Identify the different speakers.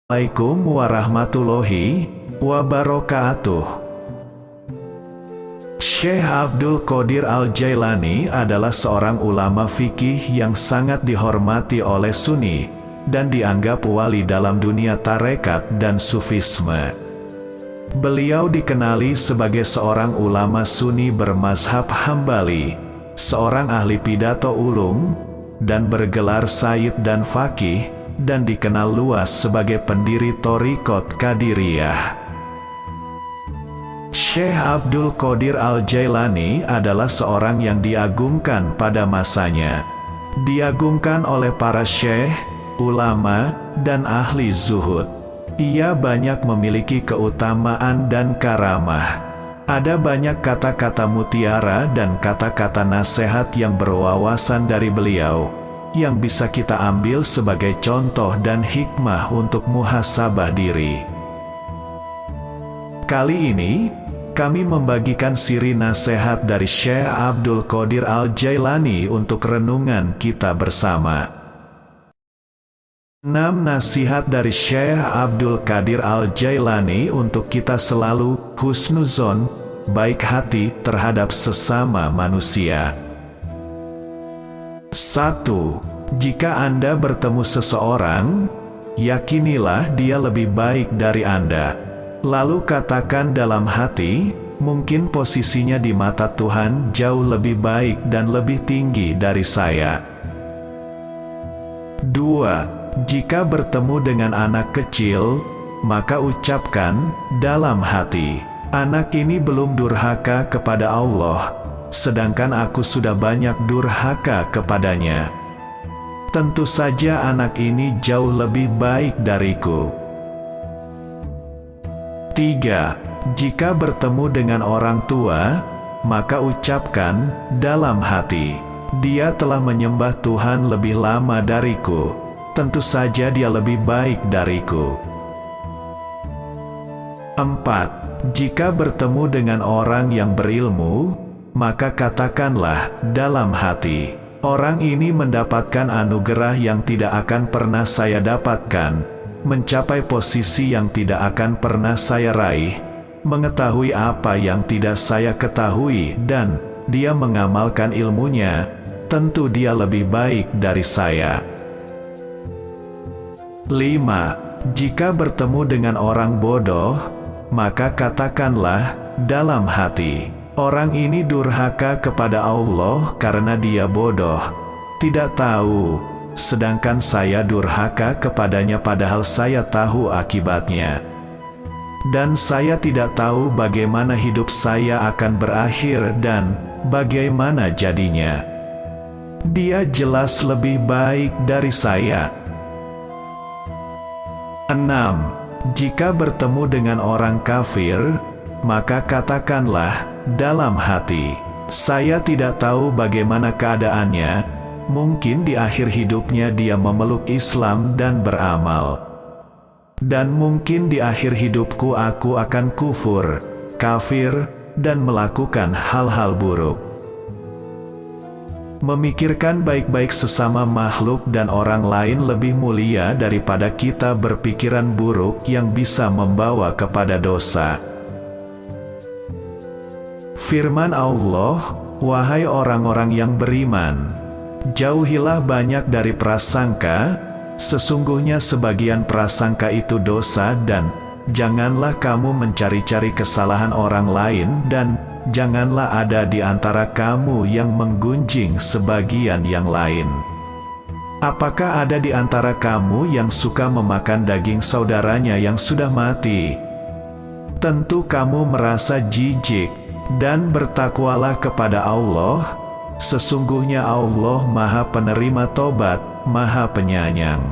Speaker 1: Assalamualaikum warahmatullahi wabarakatuh. Syekh Abdul Qadir Al-Jailani adalah seorang ulama fikih yang sangat dihormati oleh Sunni dan dianggap wali dalam dunia tarekat dan sufisme. Beliau dikenali sebagai seorang ulama Sunni bermazhab Hambali, seorang ahli pidato ulung, dan bergelar Sayyid dan Faqih, dan dikenal luas sebagai pendiri Thariqat Qadiriyah. Syekh Abdul Qadir Al-Jailani adalah seorang yang diagungkan pada masanya. Diagungkan oleh para syekh, ulama, dan ahli zuhud. Ia banyak memiliki keutamaan dan karamah. Ada banyak kata-kata mutiara dan kata-kata nasihat yang berwawasan dari beliau, yang bisa kita ambil sebagai contoh dan hikmah untuk muhasabah diri. Kali ini, kami membagikan siri nasihat dari Syekh Abdul Qadir Al-Jailani untuk renungan kita bersama. 6 nasihat dari Syekh Abdul Qadir Al-Jailani untuk kita selalu husnuzon, baik hati terhadap sesama manusia. 1. Jika Anda bertemu seseorang, yakinilah dia lebih baik dari Anda. Lalu katakan dalam hati, mungkin posisinya di mata Tuhan jauh lebih baik dan lebih tinggi dari saya. 2. Jika bertemu dengan anak kecil, maka ucapkan dalam hati, anak ini belum durhaka kepada Allah, sedangkan aku sudah banyak durhaka kepadanya. Tentu saja anak ini jauh lebih baik dariku. 3. Jika bertemu dengan orang tua, maka ucapkan dalam hati, dia telah menyembah Tuhan lebih lama dariku, tentu saja dia lebih baik dariku. 4. Jika bertemu dengan orang yang berilmu, maka katakanlah dalam hati, orang ini mendapatkan anugerah yang tidak akan pernah saya dapatkan, mencapai posisi yang tidak akan pernah saya raih, mengetahui apa yang tidak saya ketahui, dan dia mengamalkan ilmunya, tentu dia lebih baik dari saya. 5. Jika bertemu dengan orang bodoh, maka katakanlah dalam hati, orang ini durhaka kepada Allah karena dia bodoh, tidak tahu, sedangkan saya durhaka kepadanya padahal saya tahu akibatnya. Dan saya tidak tahu bagaimana hidup saya akan berakhir dan bagaimana jadinya. Dia jelas lebih baik dari saya. 6. Jika bertemu dengan orang kafir, maka katakanlah dalam hati, saya tidak tahu bagaimana keadaannya, mungkin di akhir hidupnya dia memeluk Islam dan beramal. Dan mungkin di akhir hidupku aku akan kufur, kafir, dan melakukan hal-hal buruk. Memikirkan baik-baik sesama makhluk dan orang lain lebih mulia daripada kita berpikiran buruk yang bisa membawa kepada dosa. Firman Allah, wahai orang-orang yang beriman, jauhilah banyak dari prasangka, sesungguhnya sebagian prasangka itu dosa, dan janganlah kamu mencari-cari kesalahan orang lain, dan janganlah ada di antara kamu yang menggunjing sebagian yang lain. Apakah ada di antara kamu yang suka memakan daging saudaranya yang sudah mati? Tentu kamu merasa jijik, dan bertakwalah kepada Allah, sesungguhnya Allah Maha Penerima Tobat, Maha Penyayang.